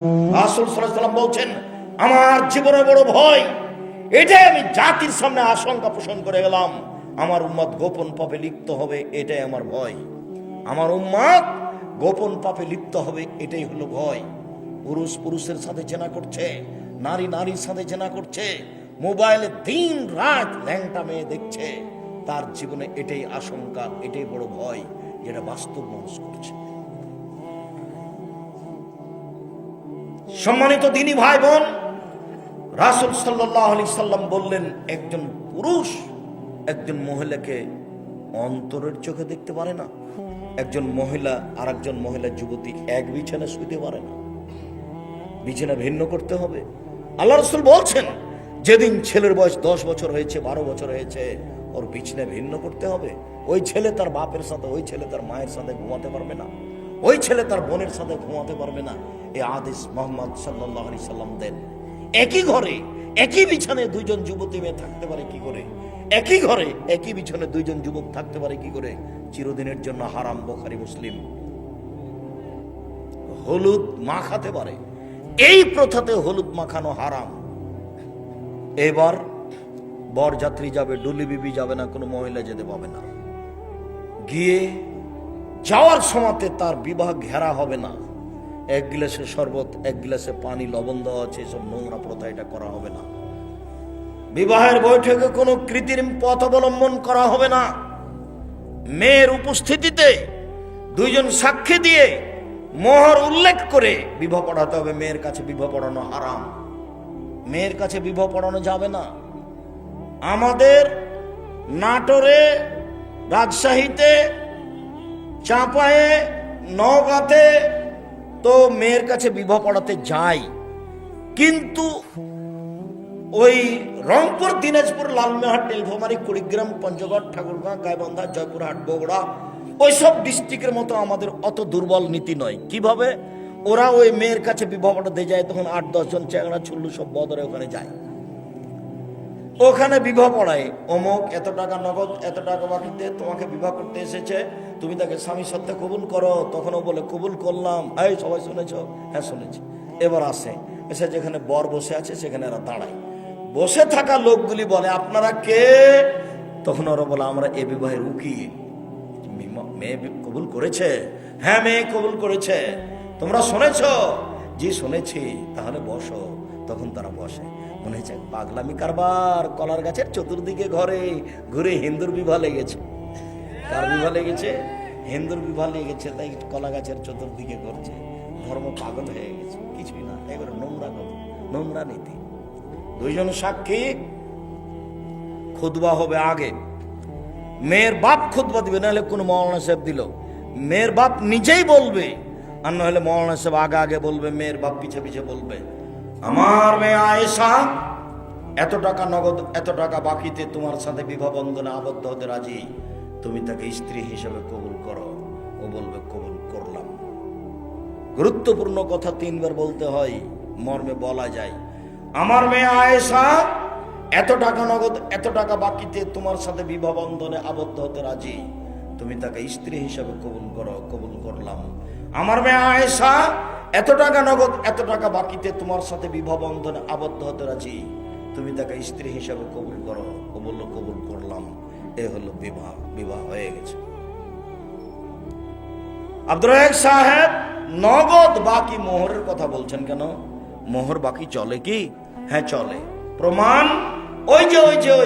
রাসূল সাল্লাল্লাহু আলাইহি ওয়াসাল্লাম বলছেন, আমার জীবনে বড় ভয়, এটাই আমি জাতির সামনে আশঙ্কা পোষণ করে গেলাম, আমার উম্মত গোপন পাপে লিপ্ত হবে, এটাই আমার ভয়। আমার উম্মত গোপন পাপে লিপ্ত হবে, এটাই হলো ভয়। পুরুষ পুরুষের সাথে জেনা করছে, নারী নারীর সাথে জেনা করছে, মোবাইলে দিন রাত ল্যাংটা মেয়ে দেখছে, তার জীবনে এটাই আশঙ্কা, এটাই বড় ভয়, যেটা বাস্তব মানুষ করছে। সম্মানিত দিনী ভাই বোন, রাসূল সাল্লাল্লাহু আলাইহি সাল্লাম বললেন, একজন পুরুষ একজন মহিলাকে অন্তরের চোখে দেখতে পারে না, একজন মহিলা আর একজন মহিলা যুবতী এক বিছানায় শুতে পারে না, বিছানা ভিন্ন করতে হবে। আল্লাহ রাসূল বলছেন, যেদিন ছেলের বয়স 10 বছর হয়েছে, 12 বছর হয়েছে, ওর বিছানা ভিন্ন করতে হবে। ওই ছেলে তার বাপের সাথে, ওই ছেলে তার মায়ের সাথে ঘুমাতে পারবে না, ওই ছেলে তার বোনের সাথে ঘুমাতে পারবে না। এই আদেশ মুহাম্মদ সাল্লাল্লাহু আলাইহি সাল্লাম দেন। একই ঘরে একই বিছানায় দুইজন যুবতী মেয়ে থাকতে পারে কি করে? একই ঘরে একই বিছানায় দুইজন যুবক থাকতে পারে কি করে? চিরদিনের জন্য হারাম। বুখারী মুসলিম। হলুদ মাখাতে পারে, এই প্রথাতে হলুদ মাখানো হারাম। এবার বরযাত্রী যাবে, ডুলি বিবি যাবে না, কোনো মহিলা যেতে পাবে না। গিয়ে যাওয়ার সময়তে তার বিবাহ ঘেরা হবে না, এক গ্লাসে শরবত, এক গ্লাসে পানি, লবণ দেওয়া আছে, এসব নোংরা প্রথা, এটা করা হবে না। বিবাহের বৈঠকে কোনো কৃত্রিম পথ অবলম্বন করা হবে না। মেয়ের উপস্থিতিতে দুইজন সাক্ষী দিয়ে মোহর উল্লেখ করে বিবাহ পড়াতে হবে। মেয়ের কাছে বিবাহ পড়ানো হারাম, মেয়ের কাছে বিবাহ পড়ানো যাবে না। আমাদের নাটোরে, রাজশাহীতে, চাঁপায়ে, নওগাঁতে তো মেয়ের কাছে বিবাহ পড়াতে যাই, কিন্তু ওই রংপুর, দিনাজপুর, লালমনিরহাট, নীলফামারী, কুড়িগ্রাম, পঞ্চগড়, ঠাকুরগাঁও, গাইবান্ধা, জয়পুরহাট, বগুড়া, ওইসব ডিস্ট্রিক্টের মতো আমাদের অত দুর্বল নীতি নয়। কিভাবে ওরা ওই মেয়ের কাছে বিবাহ পড়াতে যায়, তখন 8-10 জন চ্যাংড়া ছুল্লু সব বদরে ওখানে যায়, ওখানে বিবাহ পড়ায়। অমুক এত টাকা নগদ, এত টাকা বাকিতে তোমাকে বিবাহ করতে এসেছে, তুমি তাকে স্বামী সত্ত্বে কবুল করো। তখনও বলে কবুল করলাম। এই সবাই শুনেছ? হ্যাঁ শুনেছি। এবার আসে, এসে যেখানে বর বসে আছে সেখানে এরা দাঁড়ায়। বসে থাকা লোকগুলি বলে, আপনারা কে? তখন ওরা বলে, আমরা এ বিবাহের উকিল। মেয়ে কবুল করেছে? হ্যাঁ মেয়ে কবুল করেছে। তোমরা শুনেছ? জি শুনেছি। তাহলে বসো। তখন তারা বসে। মনে হচ্ছে পাগলামি কারবার, কলার গাছের চতুর্দিকে ঘরে ঘুরে হিন্দুর বিবাহ লেগেছে। কার বিবাহ লেগেছে? হিন্দুর বিবাহ লেগেছে, তাই কলা গাছের চতুর্দিকে ঘুরছে। ধর্ম পাগল হয়ে গেছে। কিছুই না, এবারে নোংরা কথা, নোংরা নীতি। দুইজন সাক্ষী, খুতবা হবে আগে। মেয়ের বাপ খুতবা দিবে, নাহলে কোন মৌলানা সাহেব দিল। মেয়ের বাপ নিজেই বলবে, আর না হলে মৌলানা সাহেব আগে আগে বলবে, মেয়ের বাপ পিছে পিছে বলবে, আমার মেয়ে আয়েশা এত টাকা নগদ, এত টাকা বাকিতে তোমার সাথে বিবাহ বন্ধনে আবদ্ধ হতে রাজি, তুমি তাকে স্ত্রী হিসেবে কবুল করো। ও বলবে কবুল করলাম। গুরুত্বপূর্ণ কথা 3 বার বলতে হয়, মর্মে বলা যায়, আমার মেয়ে আয়েশা এত টাকা নগদ, এত টাকা বাকিতে তোমার সাথে বিবাহ বন্ধনে আবদ্ধ হতে রাজি, তুমি তাকে স্ত্রী হিসেবে কবুল করো। কবুল করলাম। আমার মেয়ে আয়েশা এত টাকা নগদ, এত টাকা বাকিতে তোমার সাথে বিবাহ বন্ধনে আবদ্ধ হতে রাজি, তুমি তাকে স্ত্রী হিসেবে কবুল করো। ও বলল কবুল করলাম। এ হলো বিবাহ। বিবাহ হয়ে গেছে। আব্দুর রাজ্জাক সাহেব নগদ বাকি মোহরের কথা বলছেন কেন? মোহর বাকি চলে কি? হ্যাঁ চলে। প্রমাণ ওই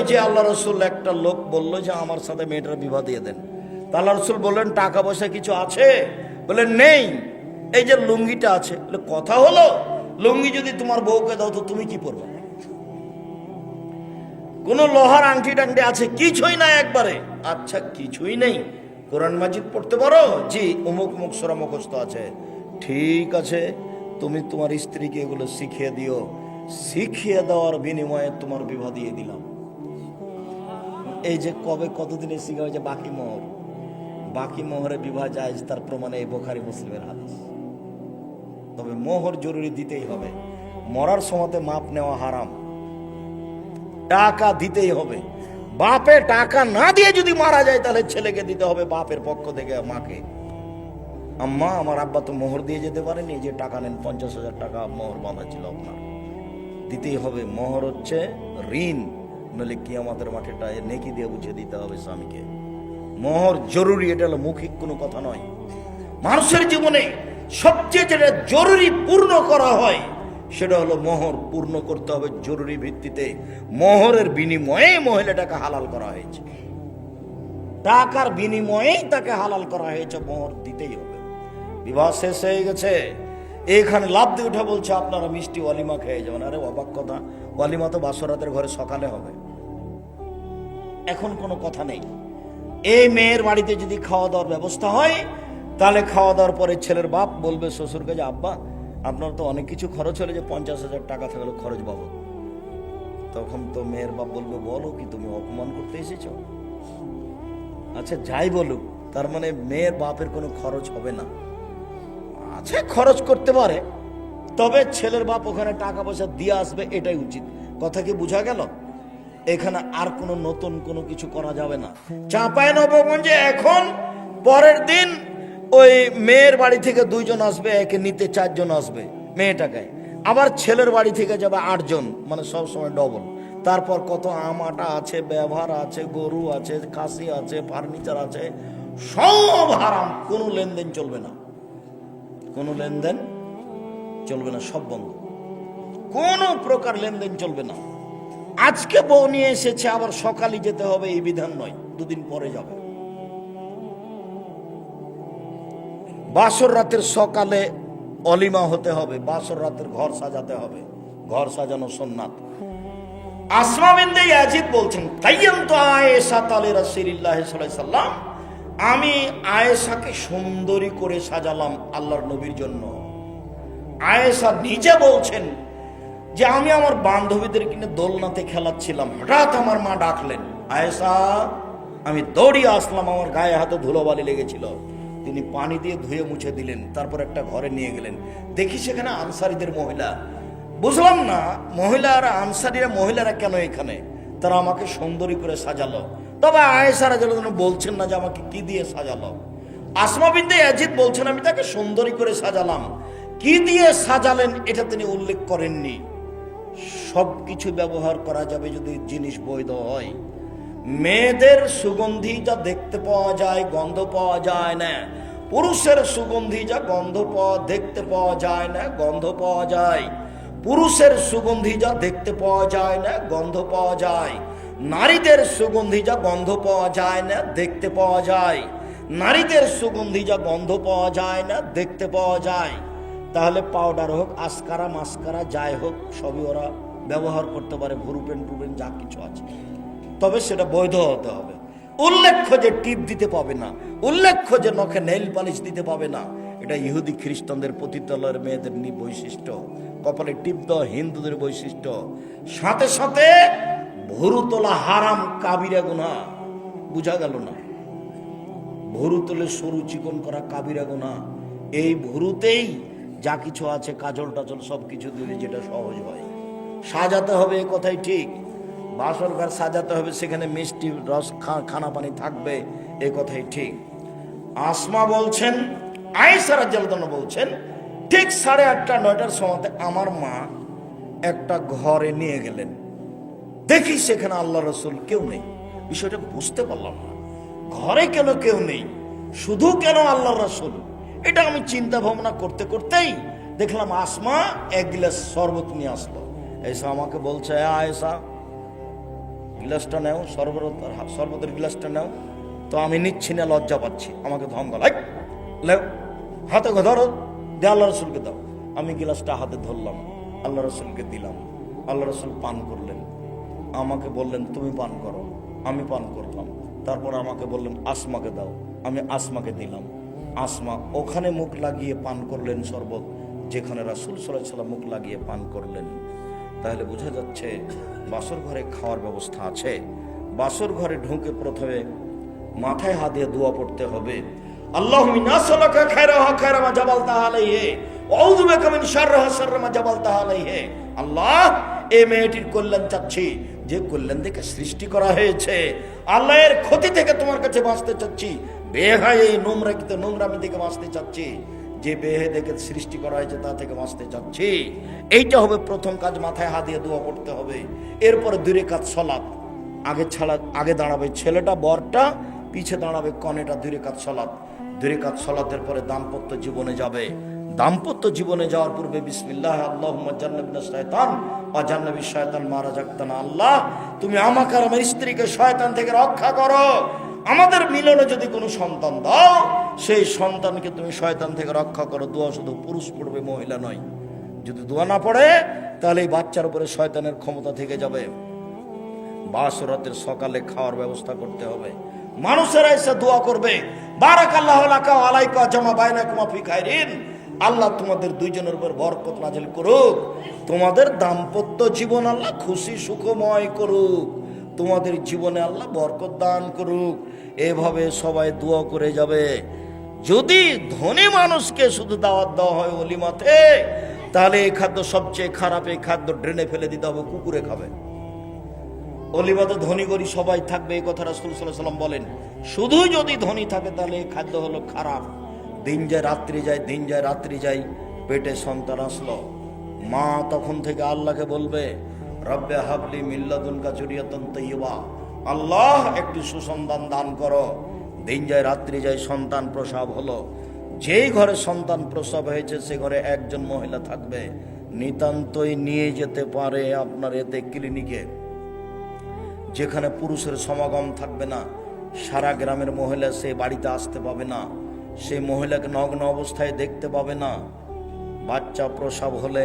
যে আল্লাহ রসুল, একটা লোক বললো যে আমার সাথে মেয়েটার বিবাহ দিয়ে দেন। তা আল্লাহ রসুল বললেন, টাকা পয়সা কিছু আছে? বললেন নেই। এই যে লুঙ্গিটা আছে। বলে কথা হলো, লুঙ্গি যদি তোমার বউকে দাও তো তুমি কি পরবে? কোন লোহার আংটি টাংটি আছে? কিছুই নাই একবারে। আচ্ছা কিছুই নেই, কোরআন মাজিদ পড়তে পারো? জি। অমুক অমুক সূরা মুখস্থ আছে। ঠিক আছে, তুমি তোমার স্ত্রীকে এগুলো শিখিয়ে দিও। শিখিয়ে দেওয়ার বিনিময়ে তোমার বিবাহ দিয়ে দিলাম। এই যে কবে কতদিনে শিখা হয়েছে বাকি মোহর। বাকি মোহরে বিবাহ জায়েজ, তার প্রমাণে এই বুখারী মুসলিমের হাদিস। তবে মোহর জরুরি দিতেই হবে। মরার সময়তে মাপ নেওয়া হারাম, টাকা দিতেই হবে। বাপে টাকা না দিয়ে যদি মারা যায়, তাহলে ছেলেকে দিতে হবে বাপের পক্ষ থেকে মাকে। আম্মা আমার আব্বা তো মোহর দিয়ে যেতে পারেনি, যে টাকা নেন 50,000 টাকা মোহর বাঁধা ছিল আপনার, দিতেই হবে। মোহর হচ্ছে ঋণ, নইলে কিয়ামতের মাঠে নেকি দিয়ে বুঝিয়ে দিতে হবে স্বামীকে। মোহর জরুরি, এটা হলো মৌখিক কোনো কথা নয়। মানুষের জীবনে সবচেয়ে যেটা জরুরি পূর্ণ করা হয় সেটা হলো মোহর পূর্ণ করতে হবে জরুরি ভিত্তিতে। মোহরের বিনিময়ে মহিলাটাকে হালাল করা হয়েছে, টাকার বিনিময়েই তাকে হালাল করা হয়েছে, মোহর দিতেই হবে। বিবাহ শেষ হয়ে গেছে, এখানে লাভ দিয়ে উঠে বলছে আপনারা মিষ্টি ওয়ালিমা খেয়ে যাবেন। আরে অবাক কথা, ওয়ালিমা তো বাসরাতের ঘরে সকালে হবে, এখন কোনো কথা নেই। এই মেয়ের বাড়িতে যদি খাওয়া দাওয়ার ব্যবস্থা হয়, তাহলে খাওয়া দাওয়ার পরে ছেলের বাপ বলবে শ্বশুরকে যে আব্বা আপনার তো অনেক কিছু খরচ হলে, যে 50,000 টাকা থাকলে খরচ বাবদ। তখন তো মেয়ের বাপ বলবে বলো কি তুমি অপমান করতে এসেছ? আচ্ছা যাই বলুক, তার মানে মেয়ের বাপের কোনো খরচ হবে না। আচ্ছা খরচ করতে পারে, তবে ছেলের বাপ ওখানে টাকা পয়সা দিয়ে আসবে, এটাই উচিত। কথা কি বোঝা গেল? এখানে আর কোনো নতুন কোনো কিছু করা যাবে না। চাঁপাইনবাবগঞ্জে এখন পরের দিন ওই মেয়ের বাড়ি থেকে 2 জন আসবে, একে নিতে 4 জন আসবে মেয়েটাকে, আবার ছেলের বাড়ি থেকে যাবে 8 জন, মানে সব সময় ডবল। তারপর কত আম আটা আছে, ব্যবহার আছে, গরু আছে, খাসি আছে, ফার্নিচার আছে, সব হারাম। কোনো লেনদেন চলবে না, কোনো লেনদেন চলবে না, সব বন্ধ, কোনো প্রকার লেনদেন চলবে না। আজকে বউ নিয়ে এসেছে, আবার সকালে যেতে হবে এই বিধান নয়, 2 দিন পরে যাবে। বাসর রাতের সকালে অলিমা হতে হবে, বাসর রাতের ঘর সাজাতে হবে, ঘর সাজানো সুন্নাত। আসমা বিনতে ইয়াজিদ বলছেন তাইয়ামতু আয়েশা তালে রাসূলুল্লাহ সাল্লাল্লাহু আলাইহি সাল্লাম, আমি আয়েশাকে সুন্দরী করে সাজালাম আল্লাহর নবীর জন্য। আয়েশা নিজে বলছেন যে আমি আমার বান্ধবীদের কিনে দোলনাতে খেলাচ্ছিলাম, হঠাৎ আমার মা ডাকলেন, আয়েশা। আমি দৌড়িয়ে আসলাম, আমার গায়ে হাতে ধুলোবালি লেগেছিল, তিনি পানি দিয়ে ধুয়ে মুছে দিলেন, তারপর একটা ঘরে নিয়ে গেলেন। দেখি সেখানে আনসারীদের মহিলা। বুঝলাম না মহিলারা, আনসারীরা মহিলারা কেন এখানে, তারা আমাকে সুন্দরী করে সাজালো। তবে আয়েশা রাদিয়াল্লাহু আনহা বলছেন না যে আমাকে কি দিয়ে সাজালো। আসমা বিনতে ইয়াজিদ বলছেন আমি তাকে সুন্দরী করে সাজালাম, কি দিয়ে সাজালেন এটা তিনি উল্লেখ করেননি। সবকিছু ব্যবহার করা যাবে যদি জিনিস বৈধ হয়। মেয়েদের সুগন্ধি যা দেখতে পাওয়া যায়, গন্ধ পাওয়া যায় না। পুরুষের সুগন্ধি যা গন্ধ দেখতে পাওয়া যায় না, গন্ধ পাওয়া যায়। পুরুষের সুগন্ধি যা দেখতে পাওয়া যায় না, গন্ধ পাওয়া যায়। নারীদের সুগন্ধি যা গন্ধ পাওয়া যায় না, দেখতে পাওয়া যায়। নারীদের সুগন্ধি যা গন্ধ পাওয়া যায় না, দেখতে পাওয়া যায়। তাহলে পাউডার হোক, আসকারা মাস্কারা যাই হোক, সবই ওরা ব্যবহার করতে পারে, ভুরুপেন টুপেন যা কিছু আছে, তবে সেটা বৈধ হতে হবে। উল্লেখ্য যে টিপ দিতে পাবে না, উল্লেখ্য যে নখে নেইল পালিশ দিতে পাবে না, এটা ইহুদি খ্রিস্টানদের পতিতালয়ের মেয়েদের বৈশিষ্ট্য। কপালে টিপ দেওয়া হিন্দুদের বৈশিষ্ট্য। সাথে সাথে ভুরু তোলা হারাম, কাবিরা গুনাহ। বুঝা গেল না? ভুরু তোলে সরু চিকন করা কাবিরা গুনাহ। এই ভুরুতেই যা কিছু আছে, কাজল টাজল সব কিছু দিলে যেটা সহজ হয়। সাজাতে হবে, এ কথাই ঠিক। বাসর ঘর সাজাতে হবে, সেখানে মিষ্টি রস খানা পানি থাকবে, এ কথাই ঠিক। আসমা বলছেন, আয়েশা রাদিয়াল্লাহু আনহা বলছেন, ঠিক 8:30 9টার সময় আমার মা একটা ঘরে নিয়ে গেলেন। দেখি সেখানে আল্লাহ রসুল কেউ নেই। বিষয়টা বুঝতে পারলাম না, ঘরে কেন কেউ নেই, শুধু কেন আল্লাহ রসুল, এটা আমি চিন্তা ভাবনা করতে করতেই দেখলাম আসমা 1 গ্লাস শরবত নিয়ে আসলো। এসা আমাকে বলছে, আয়েশা গ্লাসটা নাও, শরবতের গ্লাসটা নাও। তো আমি নিচ্ছি না, লজ্জা পাচ্ছি, আমাকে ধমকাল, লেও হাতে ধরো, দে আল্লাহ রসুলকে দাও। আমি গ্লাসটা হাতে ধরলাম, আল্লাহ রসুলকে দিলাম। আল্লাহ রসুল পান করলেন, আমাকে বললেন তুমি পান করো, আমি পান করলাম। তারপর আমাকে বললেন আসমাকে দাও, আমি আসমাকে দিলাম। আসমা ওখানে মুখ লাগিয়ে পান করলেন শরবত, যেখানে রাসূল সাল্লাল্লাহু আলাইহি ওয়াসাল্লাম মুখ লাগিয়ে পান করলেন। তাহলে বোঝা যাচ্ছে বাসর ঘরে খাওয়ার ব্যবস্থা আছে। বাসর ঘরে ঢুকে প্রথমে মাথায় হাত দিয়ে দোয়া পড়তে হবে, আল্লাহুম্মা নাসআলুকা খায়রাহা খায়রা মা জাবালতা আলাইহি ওয়া আউযু বিকা মিন শাররিহা শাররা মা জাবালতা আলাইহি। আল্লাহ, এই মেয়েটির কল্যাণ চাচ্ছি, যে কল্যাণ থেকে সৃষ্টি করা হয়েছে। আল্লাহ, এর ক্ষতি থেকে তোমার কাছে বাঁচতে চাচ্ছি। বেহায়া এই নোংরামি থেকে বাঁচতে চাচ্ছি। যে বেহে দেখে সৃষ্টি করা হয়েছে তা থেকে বাঁচতে চাচ্ছি। এইটা হবে প্রথম কাজ, মাথায় হাত দিয়ে দোয়া পড়তে হবে। এরপরে 2 রাকাত সালাত, আগে দাঁড়াবে ছেলেটা, বরটা, পিছে দাঁড়াবে কনেটা। 2 রাকাত সালাত, 2 রাকাত সালাতের পরে দাম্পত্য জীবনে যাবে। দাম্পত্য জীবনে যাওয়ার পূর্বে বিসমিল্লাহ আল্লাহুম্মা জান্নাবিনা শায়তান ওয়া জান্নাবিশ শায়তান মা রাযাকতানা। আল্লাহ, তুমি আমাকে আর আমার স্ত্রীকে শয়তান থেকে রক্ষা করো। আমাদের মিলনে যদি কোনো সন্তান দাও, সেই সন্তানকে তুমি শয়তান থেকে রক্ষা করো। দোয়া শুধু পুরুষ পড়বে, মহিলা নয়। যদি দোয়া না পড়ে তাহলে এই বাচ্চার উপরে শয়তানের ক্ষমতা থেকে যাবে। বাসরাতের সকালে খাওয়ার ব্যবস্থা করতে হবে। মানুষেরা এসে দোয়া করবে, বারাকাল্লাহু লাকা ওয়া আলাইকা জামা বাইনাকুমা ফি খাইরিন। আল্লাহ তোমাদের দুইজনের উপর বরকত নাজিল করুক। তোমাদের দাম্পত্য জীবন আল্লাহ খুশি সুখময় করুক। তোমাদের জীবনে আল্লাহ বরকত দান করুক। এভাবে সবাই দোয়া করে যাবে। যদি ধনী মানুষকে শুধু দাওয়াত দেওয়া হয় ওলিমাতে, তাহলে এই খাদ্য সবচেয়ে খারাপ। এই খাদ্য ড্রেনে ফেলে দিতে হবে, কুকুরে খাবে। অলিমাতে ধনী গরিব সবাই থাকবে, এই কথা রাসূল সাল্লাল্লাহু আলাইহি ওয়াসাল্লাম বলেন। শুধু যদি ধনী থাকে তাহলে এই খাদ্য হলো খারাপ। দিন যায় রাত্রি যায়, দিন যায় রাত্রি যায়, পেটে সন্তান আসলো, মা তখন থেকে আল্লাহকে বলবে, রব্বে হাবলি মিন লাদুনকা যুরিয়াতান তাইয়্যিবা। আল্লাহ, একটি সুসন্তান দান করো। দিন যায় রাত্রি যায়, সন্তান প্রসব হলো। যেই ঘরে সন্তান প্রসব হয়েছে সে ঘরে একজন মহিলা থাকবে। নিতান্তই নিয়ে যেতে পারে আপনার এতে ক্লিনিকে, যেখানে পুরুষের সমাগম থাকবে না। সারা গ্রামের মহিলা সে বাড়িতে আসতে পাবে না, সেই মহিলাকে নগ্ন অবস্থায় দেখতে পাবে না। বাচ্চা প্রসব হলে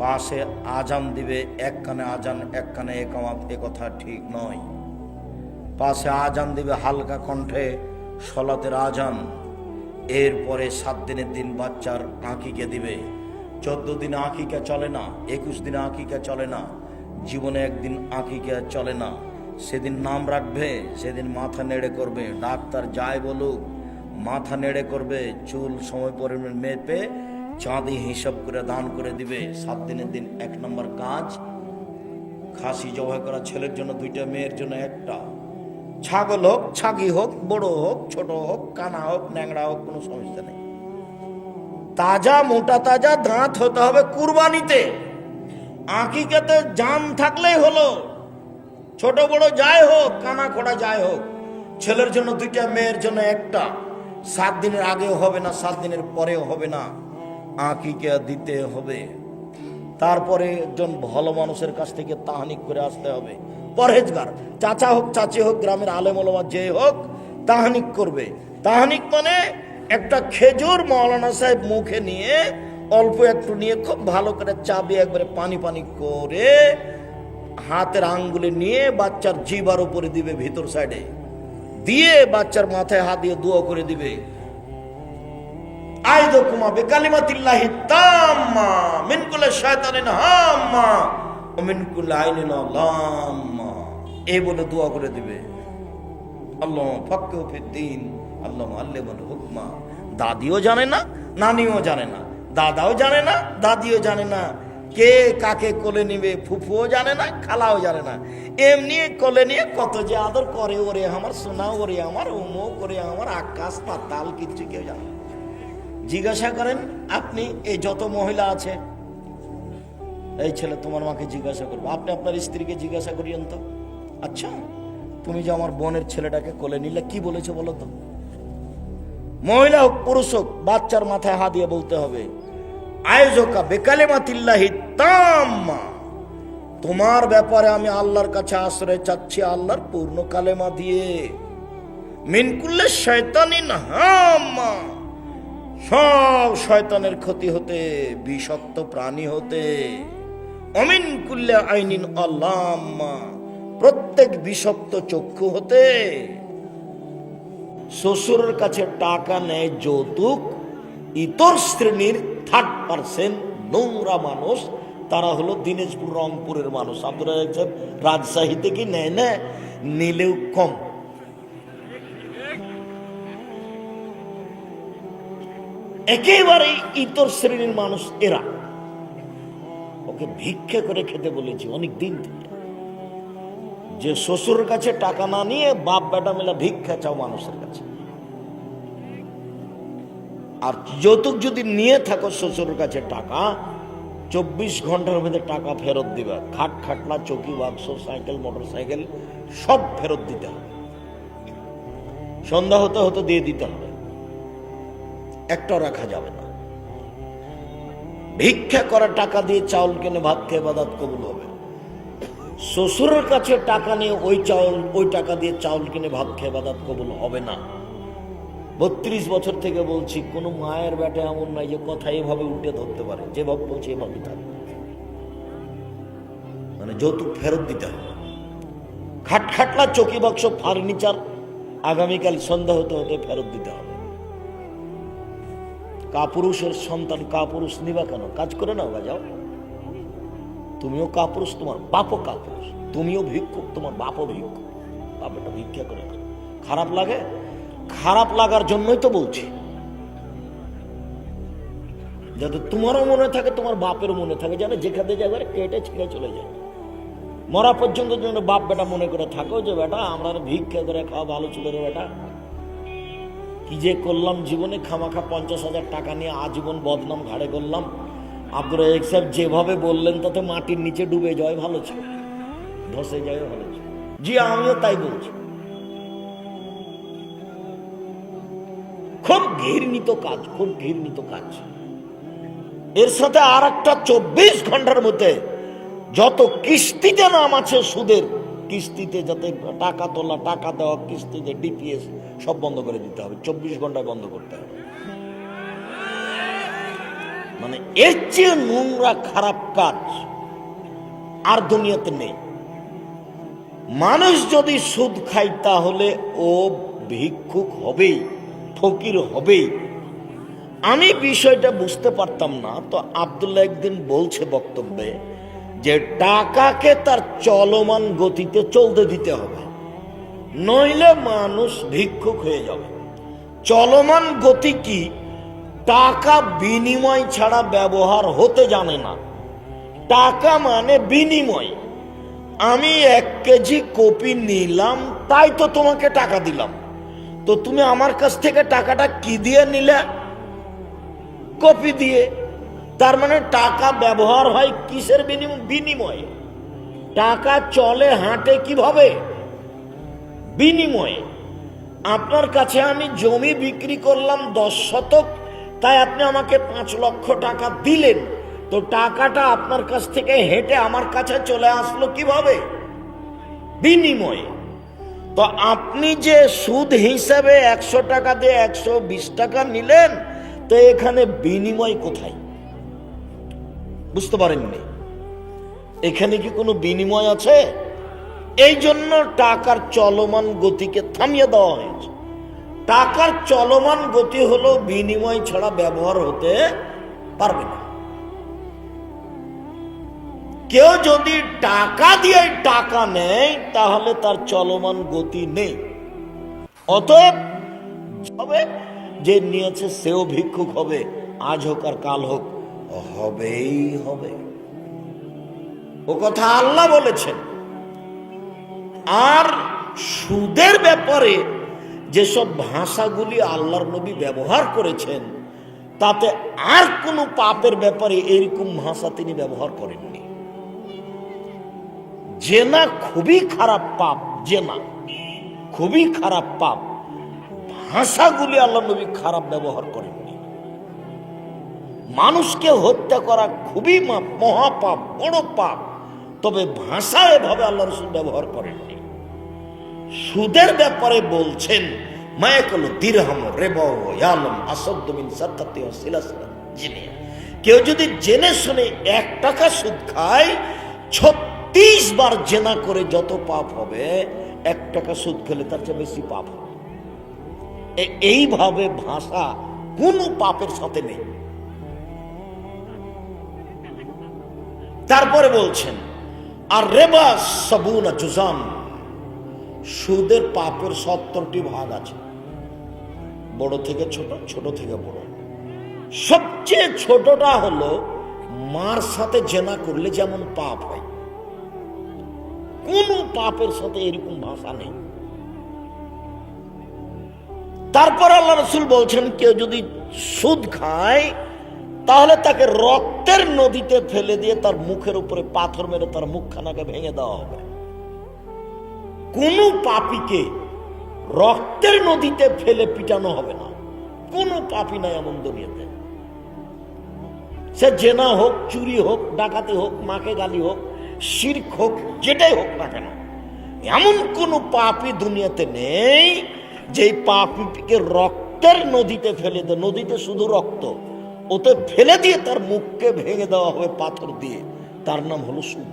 পাশে আজান দিবে, এক কানে আজান এক কানে একামত, এ কথা ঠিক নয়। পাশে আজান দিবে হালকা কণ্ঠে, সলাতের আজান। এরপরে 7 দিনের দিন বাচ্চার আঁকিকে দিবে। 14 দিনে আঁকিকা চলে না, 21 দিনে আঁকিকা চলে না, জীবনে একদিন আঁকিকা চলে না। সেদিন নাম রাখবে, সেদিন মাথা নেড়ে করবে। ডাক্তার যাই বলুক, মাথা নেড়ে করবে। চুল সময় পরিমাণ মেপে চাঁদি হিসাব করে দান করে দিবে। 7 দিনের দিন 1 নম্বর কাজ, খাসি জবাই করা, ছেলের জন্য 2টা, মেয়ের জন্য 1টা। ছাগল হোক, ছাগি হোক, বড় হোক, ছোট হোক, কানা হোক, ন্যাংরা হোক, কোনো সমস্যা নেই। তাজা মোটা তাজা দাঁত হতে হবে কুরবানিতে। আকিকাতে জান থাকলেই হলো, ছোট বড় যাই হোক, কানা খোড়া যাই হোক। ছেলের জন্য 2টা, মেয়ের জন্য 1টা। 7 দিনের আগেও হবে না, 7 দিনের পরেও হবে না, আকিকা দিতে হবে। তারপরে একজন ভালো মানুষের কাছ থেকে তাহানিক করে আসতে হবে। পরহেজগার, চাচা হোক চাচি হোক, গ্রামের আলেম ওলামা যে হোক, তাহানিক করবে। তাহানিক মানে একটা খেজুর মৌলানা সাহেব মুখে নিয়ে, অল্প একটু নিয়ে খুব ভালো করে চাবিয়ে একবারে পানি পানি করে হাতের আঙ্গুলে নিয়ে বাচ্চার জিবার উপরে দিবে, ভিতর সাইডে দিয়ে বাচ্চার মাথায় হাত দিয়ে দোয়া করে দিবে, আইযুকুমা বিকালিমাতিল্লাহি তাম্মা মিন কুল্লি শায়তানিন হাম্মা ওয়া মিন কুল্লি আইনিন লাম্মা। এই বলে দোয়া করে দিবে। আল্লাহুম্মা ফাক্কিহু ফিদ্দীন, আল্লাহুম্মা আল্লিমহুল হুকমা। দাদিও জানে না, নানিও জানে না, দাদাও জানে না, দাদিও জানে না, কে কাকে কোলে নিবে ফুফুও জানে না, খালাও জানে না। এমনি কোলে নিয়ে কত যে আদর করে, ওরে আমার সোনা, ওরে আমার উমুক, ওরে আমার আকাশ পাতাল, কিচ্ছু কেউ জানে না। জিজ্ঞাসা করেন আপনি, এই যত মহিলা আছে, এই ছেলে তোমার মাকে জিজ্ঞাসা করবো, আপনি আপনার স্ত্রীকে জিজ্ঞাসা করিয়েন তো, আচ্ছা তুমি যে আমার বোনের ছেলেটাকে কোলে নিলে কি বলেছো বলো তো। মহিলা হোক পুরুষ হোক, বাচ্চার মাথায় হাত দিয়ে বলতে হবে, আইযুকা বিকালিমাতিল্লাহি তাম্মা, তোমার ব্যাপারে আমি আল্লাহর কাছে আশ্রয় চাচ্ছি আল্লাহর পূর্ণ কালেমা দিয়ে। মিন কুল্লি শায়তানিন হাম্মা, সব শয়তানের ক্ষতি হতে, বিষাক্ত প্রাণী হতে। অমিন কুল্লি আইনিন লাম্মা, প্রত্যেক বিষাক্ত চক্ষু হতে। শ্বশুরের কাছে টাকা নেয় যৌতুক, ইতর শ্রেণীর 3rd% নোংরা মানুষ, তারা হলো দিনাজপুর রংপুরের মানুষ। আপনারা রাজশাহী থেকে নেয় না, নিলেও কম। একেবারে ইতর শ্রেণীর মানুষ এরা। ওকে ভিক্ষা করে খেতে বলেছি অনেক দিন থেকে, যে শ্বশুরের কাছে টাকা না নিয়ে বাপ বেটা মিলে ভিক্ষা চাও মানুষের কাছে। আর যৌতুক যদি নিয়ে থাকো শ্বশুরের কাছে টাকা, 24 ঘন্টার মধ্যে টাকা ফেরত দিবে। খাট খাটলা, চৌকি, বাক্স, সাইকেল, মোটর সাইকেল সব ফেরত দিতে হবে। সন্ধ্যা হতে হতে দিয়ে দিতে হবে, একটাও রাখা যাবে না। ভিক্ষা করা টাকা দিয়ে চাউল কিনে ভাত খেয়ে ইবাদত কবুল হবে। শ্বশুরের কাছে টাকা নিয়ে ওই টাকা দিয়ে চাউল কিনে ভাত খেয়ে ইবাদত কবুল হবে না। 32 বছর থেকে বলছি, কোন মায়ের বেটা এমন নাই যে কথা এভাবে উল্টে ধরতে পারে। যেভাবে বলছে এভাবে থাকবে, মানে যৌতুক ফেরত দিতে হবে। খাট খাটলা, চৌকি, বাক্স, ফার্নিচার আগামীকাল সন্ধ্যা হতে হতে ফেরত দিতে হবে। কাপুরুষের সন্তান কাপুরুষ নিবা কেন? কাজ করে নাও, বাজাও। তুমিও কাপুরুষ, তোমার বাপও কাপুরুষ। তুমিও ভিক্ষুক, তোমার বাপও ভিক্ষুক। বাপটা ভিক্ষা করে খারাপ লাগে? খারাপ লাগার জন্যই তো বলছি, যাতে তোমারও মনে থাকে, তোমার বাপেরও মনে থাকে, যেন যেখানে যাবে কেটে ছিঁড়ে চলে যায়। মরা পর্যন্ত যেন বাপ বেটা মনে করে থাকো যে বেটা আমরা ভিক্ষা করে খাওয়া ভালো ছিল রে বেটা। কি যে করলাম জীবনে, খামাখা 50,000 টাকা নিয়ে আজীবন বদনাম ঘাড়ে করলাম। আব্দুর রাজ্জাক সাহেব যেভাবে বললেন তাতে মাটির নিচে ডুবে যায় ভালো ছিল, ধসে যায় ভালো ছিল। জি, আমিও তাই বলছি। খুব ঘৃণিত কাজ, খুব ঘৃণিত কাজ। এর সাথে আর একটা 24 ঘন্টার মধ্যে যত কিস্তিতে নাম আছে সুদের, কিস্তিতে যাতে টাকা তোলা, টাকা দেওয়া, কিস্তিতে ডিপিএস সব বন্ধ করে দিতে হবে। 24 ঘন্টায় বন্ধ করতে হবে। মানে এর চেয়ে নোংরা খারাপ কাজ আর দুনিয়াতে নেই। মানুষ যদি সুদ খায় তাহলে ও ভিক্ষুক হবেই, ফকির হবেই। আমি বিষয়টা বুঝতে পারতাম না, তো আব্দুল্লাহ একদিন বলছে বক্তব্যে যে টাকাকে তার চলমান গতিতে চলতে দিতে হবে, নইলে মানুষ ভিক্ষুক হয়ে যাবে। চলমান গতি কি? টাকা বিনিময় ছাড়া ব্যবহার হতে জানে না। টাকা মানে বিনিময়। আমি 1 কেজি কপি নিলাম, তাই তো তোমাকে টাকা দিলাম। তো তুমি আমার কাছ থেকে টাকাটা কি দিয়ে নিলে? কপি দিয়ে। তার মানে টাকা ব্যবহার হয় কিসের বিনিময়ে? টাকা চলে হাঁটে কিভাবে? বিনিময়ে। আপনার কাছে আমি জমি বিক্রি করলাম 10 শতক, তাই আপনি আমাকে 5 লক্ষ টাকা দিলেন। তো টাকাটা আপনার কাছ থেকে হেঁটে আমার কাছে চলে আসলো কিভাবে? বিনিময়ে। তো আপনি যে সুদ হিসাবে 100 টাকা দিয়ে 120 টাকা নিলেন, তো এখানে বিনিময় কোথায়? বুঝতে পারেননি? এখানে কি কোনো বিনিময় আছে? এই জন্য টাকার চলমান গতিকে থামিয়ে দেওয়া হয়েছে। টাকার চলমান গতি হলো বিনিময় ছাড়া ব্যবহার হতে পারবে না। কেউ যদি টাকা দিয়ে টাকা নেয় তাহলে তার চলমান গতি নেই। অতএব হবে যে নিয়েছে সেও ভিক্ষুক হবে, আজ হোক আর কাল হোক, হবেই হবে। ও কথা আল্লাহ বলেছেন। আর সুদের ব্যাপারে যেসব ভাষাগুলি আল্লাহর নবী ব্যবহার করেছেন, তাতে আর কোনো পাপের ব্যাপারে এরকম ভাষা তিনি ব্যবহার করেননি। জেনা খুবই খারাপ পাপ, জেনা খুবই খারাপ পাপ। ভাষাগুলি আল্লাহ নবী খারাপ ব্যবহার করেননি। মানুষকে হত্যা করা খুবই মহাপাপ, বড় পাপ, তবে ভাষা এভাবে আল্লাহ রাসূল ব্যবহার করেননি। সুদের ব্যাপারে বলছেন মায়াকুল দিরহাম রিবা ইয়ালাম আসাদ্দু মিন সাকাতি ওয়া সিলাসিলা জিনিয়া। কেউ যদি জেনে শুনে 1 টাকা সুদ খায়, 36 বার জেনা করে যত পাপ হবে, 1 টাকা সুদ খেলে তার চেয়ে বেশি পাপ হবে। এইভাবে ভাষা কোনো পাপের সাথে নেই। তারপরে বলছেন আর রেবা সাবুনা জুজান, সুদের পাপের 70টি ভাগ আছে, বড় থেকে ছোট, ছোট থেকে বড়। সবচেয়ে ছোটটা হলো মার সাথে জেনা করলে যেমন পাপ হয়, কোন পাপের সাথে এরকম ভাষা নেই। তারপর আল্লাহ রাসূল বলছেন কেউ যদি সুদ খায় তাহলে তাকে রক্তের নদীতে ফেলে দিয়ে তার মুখের উপরে পাথর মেরে তার মুখখানাকে ভেঙে দেওয়া হবে। কোন পাপীকে রক্তের নদীতে ফেলে পিটানো হবে না। কোন পাপী নাই এমন দুনিয়াতে, সে জেনা হোক, চুরি হোক, ডাকাতি হোক, মাকে গালি হোক, শিরক হোক, যেটাই হোক না কেন, এমন কোন পাপী দুনিয়াতে নেই যে পাপীকে রক্তের নদীতে ফেলে দেয়। নদীতে শুধু রক্ত, ওতে ফেলে দিয়ে তার মুখকে ভেঙে দেওয়া হবে পাথর দিয়ে। তার নাম হলো সুদ।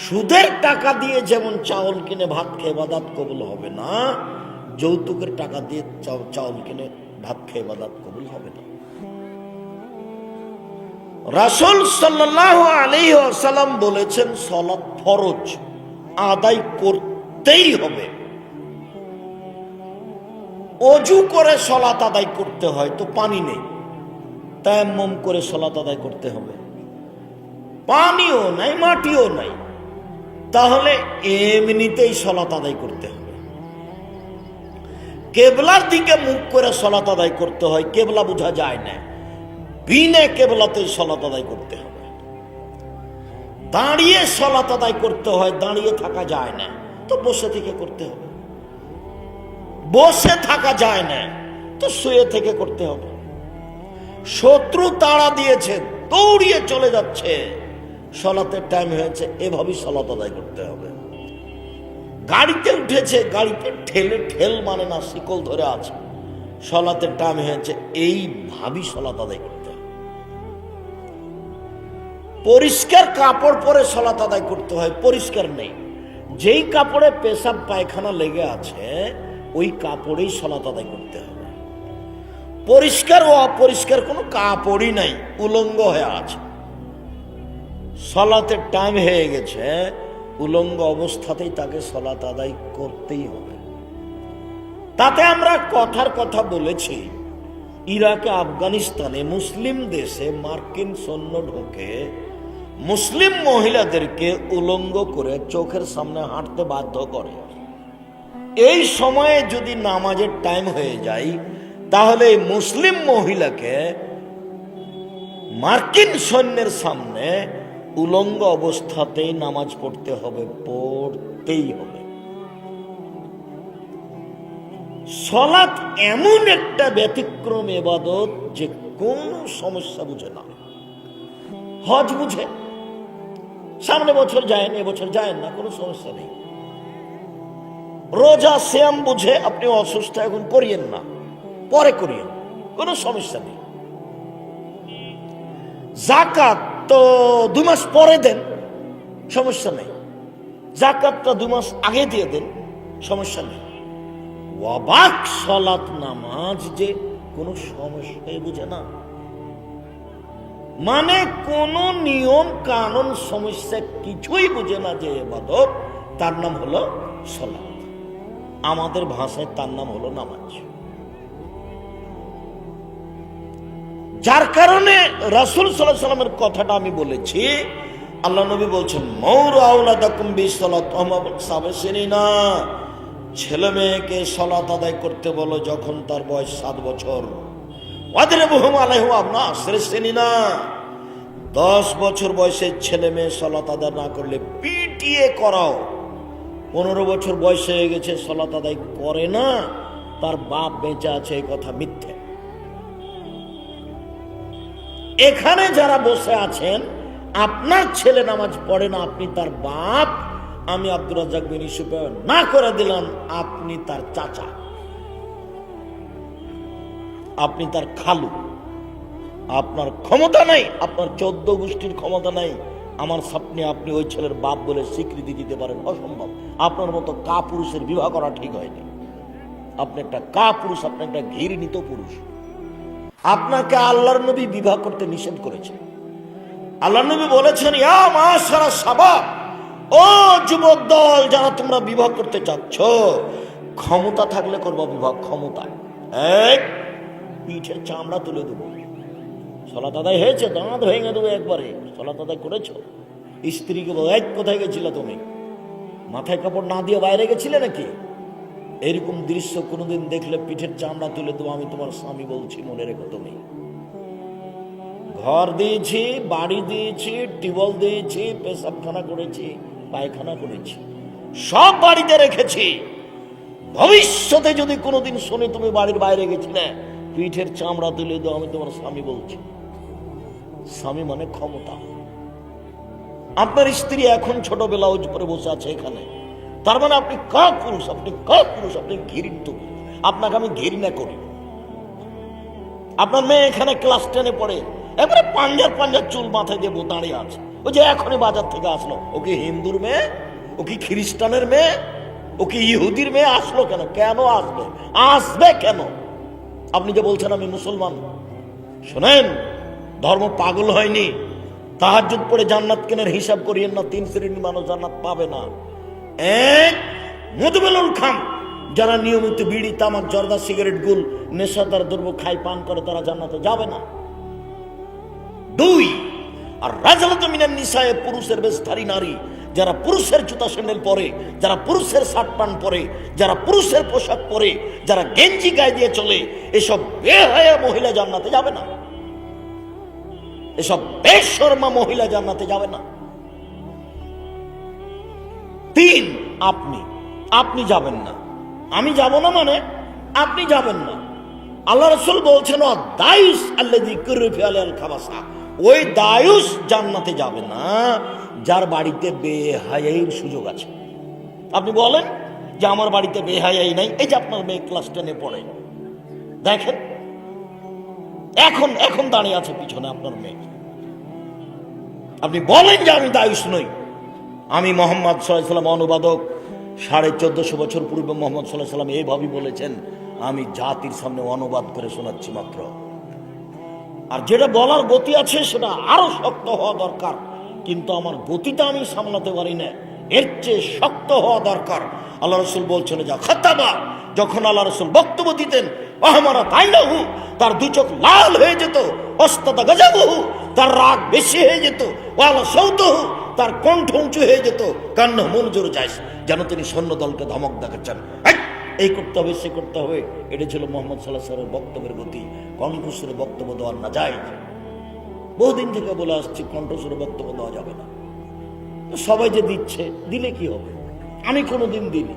সুদের টাকা দিয়ে যেমন চাউল কিনে ভাত খেয়ে ইবাদত কবুল হবে না, যৌতুকের টাকা দিয়ে চাউল কিনে ভাত খেয়ে ইবাদত কবুল হবে না। রাসূল সাল্লাল্লাহু আলাইহি ওয়াসাল্লাম বলেছেন সালাত ফরজ, আদায় করতেই হবে। অজু করে সালাত আদায় করতে হয় তো পানি নেই, তায়াম্মুম করে সালাত আদায় করতে হবে। পানিও নাই, মাটিও নাই, তাহলে এমনিতেই সালাত আদায় করতে হবে। কেবলার দিকে মুখ করে সালাত আদায় করতে হয়, কেবলা বোঝা যায় না, বিনা কেবলাতেই সালাত আদায় করতে হবে। দাঁড়িয়ে সালাত আদায় করতে হয়, দাঁড়িয়ে থাকা যায় না তো বসে থেকে করতে হবে। বসে থাকা যায় না তো শুয়ে থেকে করতে হবে। শত্রু তাড়া দিয়েছে, দৌড়িয়ে চলে যাচ্ছে, সালাতের টাইম হয়েছে, এভাবেই সালাত আদায় করতে হবে। গাড়িতে উঠেছে, গাড়িতে ঠেল মানে না, শিকল ধরে আছে, সালাতের টাইম হয়েছে, এইভাবেই সালাত আদায় করতে হবে। পরিষ্কার কাপড় পরে সালাত আদায় করতে হয়, পরিষ্কার নেই, যেই কাপড়ে পেশাব পায়খানা লেগে আছে ওই কাপড়েই সালাত আদায় করতে হবে। পরিষ্কার ও অপরিষ্কার কোনো কাপড়ই নাই, উলঙ্গ হয়ে আছে, সালাতের টাইম হয়ে গেছে, উলঙ্গ অবস্থাতেই তাকে সালাত আদায় করতেই হবে। তাতে আমরা কথার কথা বলেছি, ইরাকে, আফগানিস্তানে, মুসলিম দেশে মার্কিন সৈন্য ঢোকে মুসলিম মহিলাদেরকে উলঙ্গ করে চোখের সামনে হাঁটতে বাধ্য করে। এই সময়ে যদি নামাজের টাইম হয়ে যায় তাহলে মুসলিম মহিলাকে মার্কিন সৈন্যের সামনে উলঙ্গ অবস্থাতেই নামাজ পড়তে হবে, পড়তেই হবে। সালাত এমন একটা ব্যতিক্রম ইবাদত যে কোনো সমস্যা বুঝে না। হজ বুঝে, সামনে বছর যায়েন, এবছর যায়েন না, কোনো সমস্যা নেই। রোজা সিয়াম বুঝে, আপনি অসুস্থ এখন করিয়েন না, পরে করিয়েন, কোনো সমস্যা নেই। যাকাত তো 2 মাস পরে দেন, সমস্যা নেই। যাকাতটা 2 মাস আগে দিয়ে দেন, সমস্যা নেই। ওয়াবাক সালাত নামাজ যে কোনো সমস্যাই বুঝে না, মানে কোন নিয়ম কানুন সমস্যা কিছুই বুঝে না যে ইবাদত, তার নাম হলো সালাত। আমাদের ভাষায় তার নাম হলো নামাজ। যার কারণে রাসূল সাল্লাল্লাহু আলাইহি ওয়াসাল্লামের কথাটা আমি বলেছি, আল্লাহ নবী বলছেন মৌরু আওলাদাকুম বিসসালাত সাবসিনা, ছেলে মেয়েকে সালাত আদায় করতে বলো যখন তার বয়স 7 বছর। ওয়াদরিবুহুম আলাইহা আবনা সিনিনা, 10 বছর বয়সের ছেলে মেয়ে সালাত আদায় না করলে পিটিয়ে করাও। 15 বছর বয়স হয়ে গেছে, সালাত আদায় করে না, তার বাপ বেঁচে আছে, এই কথা মিথ্যে। এখানে যারা বসে আছেন, আপনার ছেলে নামাজ পড়ে না, আপনি তার বাপ, আমি আব্দুর রাজ্জাক বিন ইউসুফ না করে দিলাম, আপনি তার চাচা, আপনি তার খালু। আপনার ক্ষমতা নাই, আপনার 14 গোষ্ঠীর ক্ষমতা নাই আমার সামনে আপনি ওই ছেলের বাপ বলে স্বীকৃতি দিতে পারেন, অসম্ভব। আপনার মতো কাপুরুষের বিবাহ করা ঠিক হয়নি। আপনি একটা কাপুরুষ, আপনি একটা ঘৃণিত পুরুষ। আপনাকে আল্লাহর নবী বিবাহ করতে নিষেধ করেছেন। আল্লাহর নবী বলেছেন, ইয়া মাশারা শাবাব, ও যুবক দল যারা তোমরা বিবাহ করতে চাচ্ছ, ক্ষমতা থাকলে করবো বিভাগ, ক্ষমতা পিঠের চামড়া তুলে দেবো। সলাত আদায় হয়েছে, দাঁত ভেঙে দেবো একবারে। সলাত আদায় করেছো? স্ত্রীকে বলো, এক কোথায় গেছিলে তুমি? মাথায় কাপড় না দিয়ে বাইরে গেছিলে নাকি? এরকম দৃশ্য কোনোদিন দেখলে পিঠের চামড়া তুলে দেবো। আমি তোমার স্বামী বলছি, মনে রেখো। তুমি ঘর দিয়েছি, বাড়ি দিয়েছি, টিউবওয়েল দিয়েছি, পেশাবখানা করেছি, পায়খানা করেছি, সব বাড়িতে রেখেছি। ভবিষ্যতে যদি কোনোদিন শুনি তুমি বাড়ির বাইরে গেছিলে, পিঠের চামড়া তুলে দাও। আমি তোমার স্বামী বলছি। স্বামী মানে ক্ষমতা। আপনার স্ত্রী এখন ছোট ব্লাউজ পরে বসে আছে এখানে, তার মানে আপনি কাপুরুষ, আপনি কাপুরুষ, আপনি ঘৃণিত। আপনাকে আমি ঘৃণা করি। আপনার মেয়ে এখানে ক্লাস 10-এ পড়ে, এবারে পাঞ্জার চুল মাথায় দিয়ে দাঁড়িয়ে আছে। ওই যে এখনই বাজার থেকে আসলো। ও কি হিন্দুর মেয়ে? ও কি খ্রিস্টানের মেয়ে? ও কি ইহুদির মেয়ে? আসলো কেন? কেন আসবে? আসবে কেন? আপনি যে বলছেন আমি মুসলমান, শোনেন, ধর্ম পাগল হয়নি। তাহাজ্জুদ পড়ে জান্নাত কেনের হিসাব করিয়েন না। 3 শ্রেণীর মানুষ জান্নাত পাবে না। এক, মধুমেলন খাম, যারা নিয়মিত বিড়ি, তামাক, জর্দা, সিগারেট, গুল, নেশাদার দ্রব্য খায়, পান করে, তারা জান্নাতে যাবে না। 2, আর রাজালাত মিনান নিসায়ে, পুরুষের বেশধারী নারী, যারা পুরুষের জুতা স্যান্ডেল পরে, যারা পুরুষের শার্ট প্যান্ট পরে, যারা পুরুষের পোশাক পরে, যারা গেঞ্জি গায়ে দিয়ে চলে, এসব বেহায়া মহিলা জান্নাতে যাবে না। এসব বেশরমা মহিলা জান্নাতে যাবে না। 3, আপনি যাবেন না। আমি যাব না মানে আপনি যাবেন না। আল্লাহ রাসূল বলছেন, দায়ুস আল্লাযী কুরফি আলাল খাবাসা, ওই দায়ুস জান্নাতে যাবে না যার বাড়িতে বেহায়াইর সুযোগ আছে। আপনি বলেন যে আমার বাড়িতে বেহায়াই নাই। এই যে আপনার মেয়ে ক্লাস 10-এ পড়ে, দেখেন এখন দাঁড়িয়ে আছে পিছনে আপনার মেয়ে। আপনি বলেন যে আমি দায়ুস নই। আমি মুহাম্মদ সাল্লাল্লাহু আলাইহি ওয়াসাল্লাম অনুবাদক। 1450 বছর পূর্বে মুহাম্মদ সাল্লাল্লাহু আলাইহি ওয়াসাল্লাম এইভাবেই বলেছেন। আমি জাতির সামনে অনুবাদ করে শোনাচ্ছি মাত্র। আর যেটা বলার গতি আছে সেটা আরো শক্ত হওয়া দরকার, কিন্তু আমার গতিটা আমি সামলাতে পারি না। এর চেয়ে শক্ত হওয়া দরকার। আল্লাহ রাসূল বলছেন, যা খাতাবা, যখন আল্লাহ রাসূল বক্তব্য দিতেন, আহমারা তাইনাহু, তার 2 চোখ লাল হয়ে যেত, অস্তাদা গাজাবহু, তার রাগ বেশি হয়ে যেত, ওয়ালা সাউতহু, তার কণ্ঠ উঁচু হয়ে যেত, কান্না মনজুর যাইস, যেন তিনি সৈন্য দলকে ধমক দেখাচ্ছেন, এই করতে হবে, সে করতে হবে। এটা ছিল মুহাম্মদ সাল্লাল্লাহু আলাইহি ওয়াসাল্লামের বক্তব্যের গতি। কণ্ঠস্বরে বক্তব্য দেওয়ার না যায়। বহুদিন থেকে বলে আসছি, কণ্ঠস্বরে বক্তব্য দেওয়া যাবে না। সবাই যে দিচ্ছে, দিলে কি হবে? আমি কোনোদিন দিইনি।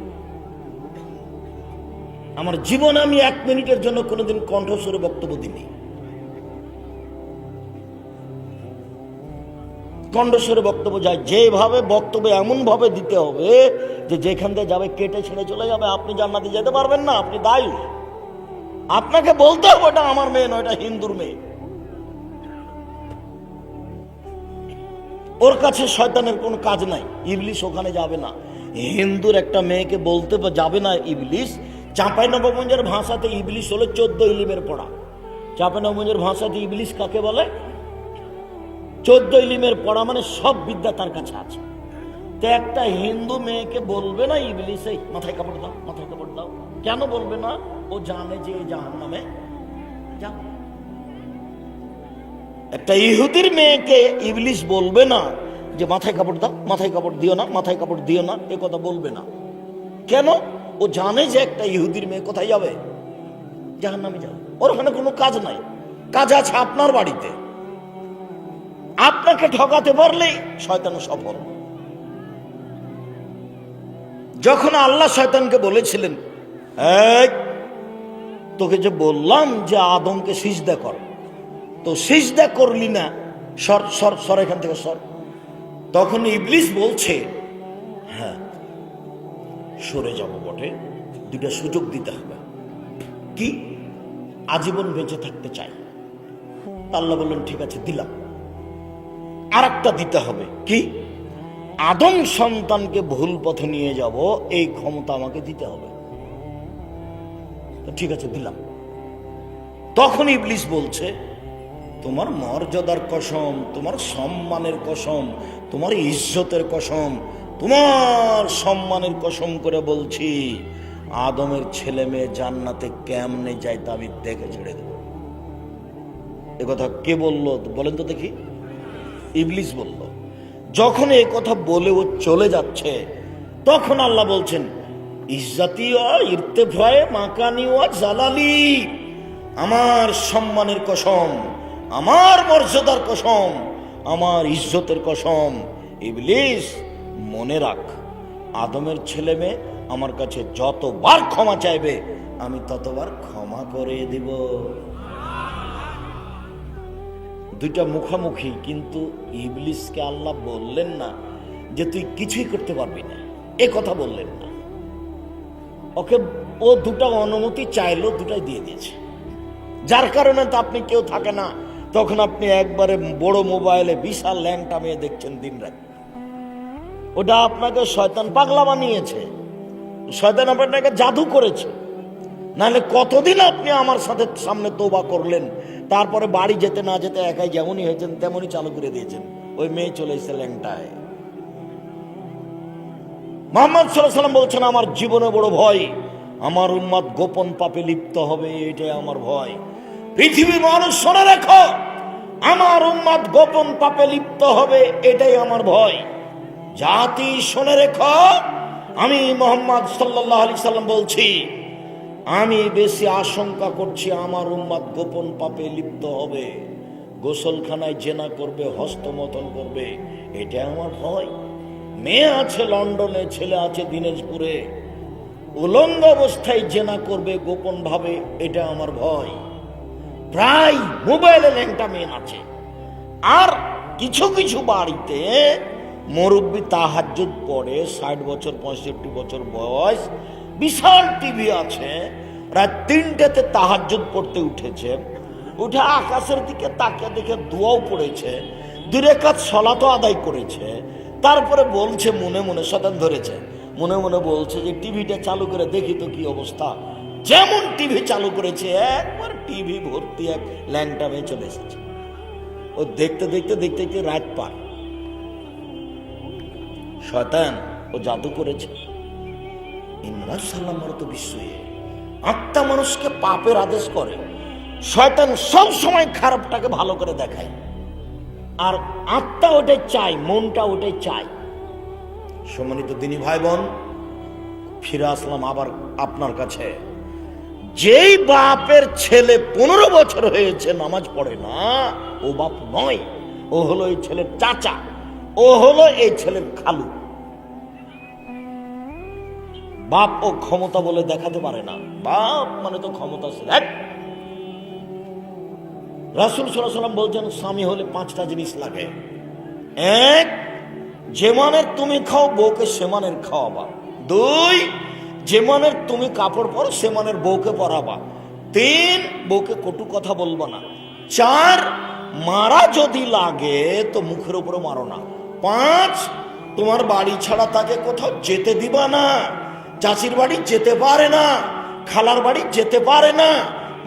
আমার জীবনে আমি 1 মিনিটের জন্য কোনোদিন কণ্ঠস্বরে বক্তব্য দিইনি। কণ্ঠস্বরে বক্তব্য যায়, যেভাবে বক্তব্য এমন ভাবে দিতে হবে যে যেখান থেকে যাবে কেটে ছেড়ে চলে যাবে। আপনি জান্নাতে যেতে পারবেন না, আপনি দায়ী। আপনাকে বলতে হবে ওটা আমার মেয়ে নয়, এটা হিন্দুর মেয়ে। ওর কাছে শয়তানের কোনো কাজ নাই, ইবলিশ ওখানে যাবে না। হিন্দুর একটা মেয়েকে বলতে যাবে না ইবলিশ। চাঁপাইনবাবগঞ্জের ভাষাতে ইবলিশ হলো 14 ইলিমের পড়া। চাঁপাইনবাবগঞ্জের ভাষাতে ইবলিশ কাকে বলে? 14 ইলিমের পড়া, মানে সব বিদ্যা তার কাছে আছে। তো একটা হিন্দু মেয়েকে বলবে না ইবলিশ, এই মাথায় কাপড় দাও, মাথায় কাপড় দাও। কেন বলবে না? ও জানে যে জাহান্নামে যাবে। একটা ইহুদির মেয়েকে ইবলিশ বলবে না যে মাথায় কাপড় দাও, মাথায় কাপড় দিও না, মাথায় কাপড় দিও না, এ কথা বলবে না। কেন? ও জানে যে একটা ইহুদির মেয়ে কোথায় যাবে? জাহান্নামে যাবে। ওর ওখানে কোনো কাজ নাই। কাজ আছে আপনার বাড়িতে। আপনাকে ঠকাতে পারলেই শয়তান সফল। যখন আল্লাহ শয়তানকে বলেছিলেন, তোকে যে বললাম যে আদমকে সিজদা কর, তো সিজদা করলি না, সর সর সর এখান থেকে সর। তখন ইবলিশ বলছে, হ্যাঁ সরে যাব বটে, 2টা সুযোগ দিতে হবে। কি? আজীবন বেঁচে থাকতে চাই। আল্লাহ বললেন, ঠিক আছে দিলাম। আর একটা দিতে হবে। কি? আদম সন্তানকে ভুল পথে নিয়ে যাব, এই ক্ষমতা আমাকে দিতে হবে। ঠিক আছে দিলাম। তখন ইবলিশ বলছে, তোমার মর্যাদার কসম, তোমার সম্মানের কসম, তোমার ইজ্জতের কসম, তোমার সম্মানের কসম করে বলছি, আদমের ছেলে মেয়ে জান্নাতে কেমনে যায় তা আমি দেখে ছেড়ে দেব। এ কথা কে বললো বলেন তো দেখি? ইবলিস বলল। যখন এই কথা বলে ও চলে যাচ্ছে, তখন আল্লাহ বলছেন, ইজ্জাতি ইরতেফায়ে মাকানি ওয়া জালালি, আমার সম্মানের কসম, আমার মর্যাদার কসম, আমার ইজ্জতের কসম, ইবলিস মনে রাখ, আদমের ছেলে মেয়ে আমার কাছে যতবার ক্ষমা চাইবে আমি ততবার ক্ষমা করে দিব। দুইটা মুখামুখি, কিন্তু ইবলিসকে আল্লাহ বললেন না যে তুই কিছুই করতে পারবি না, এ কথা বললেন না। ওকে ও দুটা অনুমতি চাইলো, দুটাই দিয়ে দিয়েছে। যার কারণে তো আপনি কেউ থাকে না, তখন আপনি একবারে বড় মোবাইলে বিশাল ল্যাংটা মেয়ে দেখছেন দিন রাত। ওটা আপনাকে শয়তান পাগলা বানিয়েছে, শয়তান আপনাকে জাদু করেছে। নাহলে কতদিন আপনি আমার সাথে সামনে তওবা করলেন, তারপরে বাড়ি যেতে না যেতে একাই যেমনই হয়েছেন তেমনই চালু করে দিয়েছেন। ওই মেয়ে চলে এসেছে ল্যাংটায়। মুহাম্মদ সাল্লাল্লাহু আলাইহি ওয়াসাল্লাম বলছেন, আমার জীবনে বড় ভয়, আমার উম্মত গোপন পাপে লিপ্ত হবে, এটাই আমার ভয়। পৃথিবীর মানুষ শুনে রেখো, আমার উম্মত গোপন পাপে লিপ্ত হবে, এটাই আমার ভয়। জাতি শুনে রেখো, আমি মুহাম্মদ সাল্লাল্লাহু আলাইহি ওয়াসাল্লাম বলছি, আমি বেশি আশঙ্কা করছি আমার উম্মত গোপন পাপে লিপ্ত হবে, গোসলখানায় জেনা করবে, হস্তমতন করবে, এটা আমার ভয়। মেয়ে আছে লন্ডনে, ছেলে আছে দিনাজপুরে, উলঙ্গ অবস্থায় জেনা করবে গোপন ভাবে, এটা আমার ভয়। প্রায় মোবাইলে ল্যাংটা মেয়ে আছে। আর কিছু কিছু বাড়িতে মুরব্বি তাহাজ্জুদ পড়ে, 60 বছর 65 বছর বয়স, বিশাল টিভি আছে, রাত 3টেতে তাহাজ্জুদ পড়তে উঠেছে, উঠে আকাশের দিকে তাকিয়ে দেখে দোয়াও পড়েছে, 2 রাকাত সালাতও আদায় করেছে। তারপরে বলছে মনে মনে, শয়তান ধরেছে, মনে মনে বলছে যে টিভিটা চালু করে দেখি তো কি অবস্থা। যেমন টিভি চালু করেছে, একবার টিভি ভর্তি এক ল্যাংটা মেয়ে চলে এসেছে। ও দেখতে দেখতে দেখতে দেখতে রাত পার। শয়তান ও জাদু করেছে। আত্মা মানুষকে পাপের আদেশ করে, শয়তান সব সময় খারাপটাকে ভালো করে দেখায়, আর আত্মা ওটাই চায়, মনটা ওটাই চায়। সম্মানিত দিনী ভাই বোন, ফিরে আসলাম আবার আপনার কাছে। যেই বাপের ছেলে 15 বছর হয়েছে নামাজ পড়ে না, ও বাপ নয়, ও হলো এই ছেলের চাচা, ও হলো এই ছেলের খালু। বাপ ও ক্ষমতা বলে দেখাতে পারে না, বাপ মানে তো ক্ষমতাশীল। রাসূল সাল্লাল্লাহু আলাইহি ওয়াসাল্লাম বলছেন, স্বামী হলে 5টা জিনিস লাগে। 1, যে মানের তুমি খাও বউকে সে মানের খাওয়াবা। 2, যে মানের তুমি কাপড় পরো সে মানের বউকে পরাবা। 3, বউকে কটু কথা বলবা না। 4, মারা যদি লাগে তো মুখের উপরে মারো না। 5, তোমার বাড়ি ছাড়া তাকে কোথাও যেতে দিবা না। চাচির বাড়ি যেতে পারে না, খালার বাড়ি যেতে পারে না,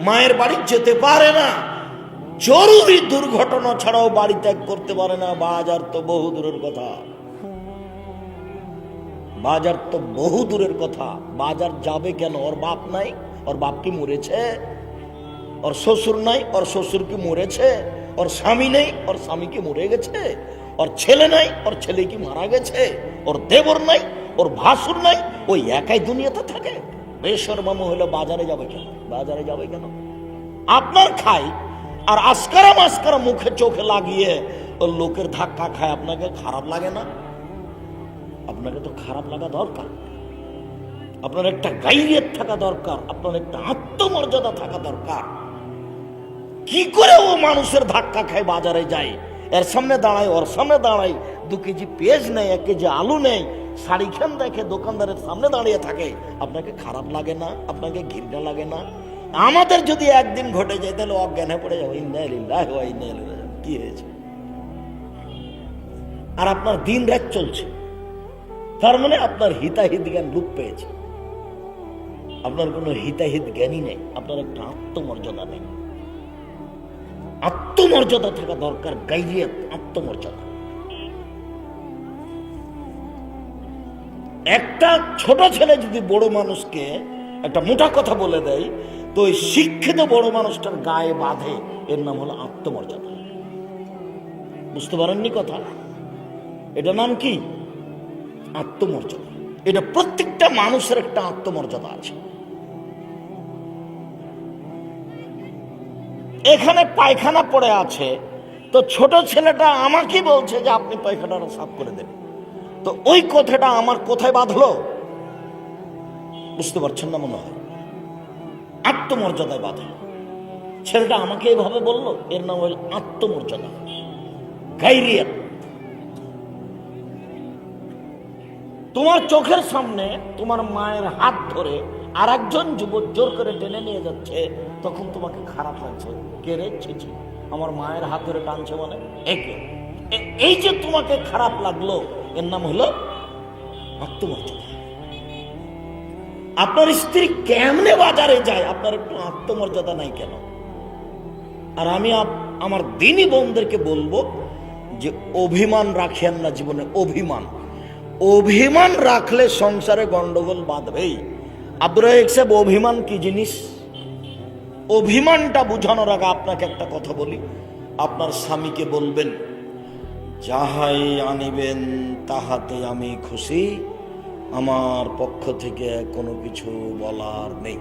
মায়ের বাড়ি যেতে পারে না, জরুরি দুর্ঘটনা ছাড়াও বাড়ি ত্যাগ করতে পারে না। বাজার তো বহু দূরের কথা, বাজার তো বহু দূরের কথা। বাজার যাবে কেন? ওর বাপ নাই, ওর বাপ কি মরেছে? ওর শ্বশুর নাই, ওর শ্বশুর কি মরেছে? ওর স্বামী নেই, ওর স্বামী কি মরে গেছে? ওর ছেলে নাই, ওর ছেলে কি মারা গেছে? ওর দেবর নাই, ওর ভাসুর নাই, ওই একাই দুনিয়াতে থাকে। বেশরম হলে বাজারে যাবে কেন? বাজারে যাবে কেন? আপনার খাই আর আস্কারা মাস্কারা মুখে চোখে লাগিয়ে ওর লোকের ধাক্কা খায়, আপনাকে খারাপ লাগে না? আপনাকে তো খারাপ লাগা দরকার। আপনার একটা গাইরিয়ত থাকা দরকার, আপনার একটা আত্মমর্যাদা থাকা দরকার। কি করে ও মানুষের ধাক্কা খায় বাজারে যায়, এর সামনে দাঁড়ায়, ওর সামনে দাঁড়ায়, 2 কেজি পেঁয়াজ নেই, 1 কেজি আলু নেই, শাড়িখান দেখে দোকানদারের সামনে দাঁড়িয়ে থাকে, আপনাকে খারাপ লাগে না? আপনাকে ঘৃণা লাগে না? আমাদের যদি একদিন ঘটে যায় তাহলে অজ্ঞান হয়ে পড়ে যাবো, ইন্না লিল্লাহি ওয়া ইন্না ইলাইহি রাজিউন, কি হয়েছে? আর আপনার দিন রাত চলছে, তার মানে আপনার হিতাহিত জ্ঞান লোপ পেয়েছে। আপনার কোনো হিতাহিত জ্ঞানই নেই, আপনার একটা আত্মমর্যাদা নেই। আত্মমর্যাদা থাকা দরকার, গাইরিয়ত, আত্মমর্যাদা। একটা ছোট ছেলে যদি বড় মানুষকে একটা মোটা কথা বলে দেয়, তো ওই শিক্ষিত বড় মানুষটার গায়ে বাঁধে, এর নাম হলো আত্মমর্যাদা। বুঝতে পারেননি কথা? এটা নাম কি? আত্মমর্যাদা। এটা প্রত্যেকটা মানুষের একটা আত্মমর্যাদা আছে। এখানে পায়খানা পড়ে আছে, তো ছোট ছেলেটা আমাকে বলছে যে আপনি পায়খানাটা সাফ করে দেন, তো ওই কথাটা আমার কোথায় বাঁধলো? বুঝতে পারছেন না মনে হয়? আত্মমর্যাদায় বাঁধলো। ছেলেটা আমাকে এইভাবে বললো, এর নাম হল আত্মমর্যাদা, গাইরিয়াত। তোমার চোখের সামনে তোমার মায়ের হাত ধরে আর একজন যুবক জোর করে টেনে নিয়ে যাচ্ছে, তখন তোমাকে খারাপ লাগছে, কে রে, ছি, আমার মায়ের হাত ধরে টানছে মানে একে। এই যে তোমাকে খারাপ লাগলো, এর নাম হলো আত্মমর্যাদা। আপনার স্ত্রী কেমনে বাজারে যায়, আপনার একটু আত্মমর্যাদা নাই কেন? আর আমি আমার দিনী বোনদেরকে বলবো যে অভিমান রাখেন না জীবনে। অভিমান রাখলে সংসারে গন্ডগোল বাঁধবেই। আব্দুর রাজ্জাক সাহেব, অভিমান কি জিনিস? অভিমানটা বুঝানোর আগে আপনাকে একটা কথা বলি। আপনার স্বামীকে বলবেন, যাহাই আনিবেন তাহাতে আমি খুশি, আমার পক্ষ থেকে কোনো কিছু বলার নেই।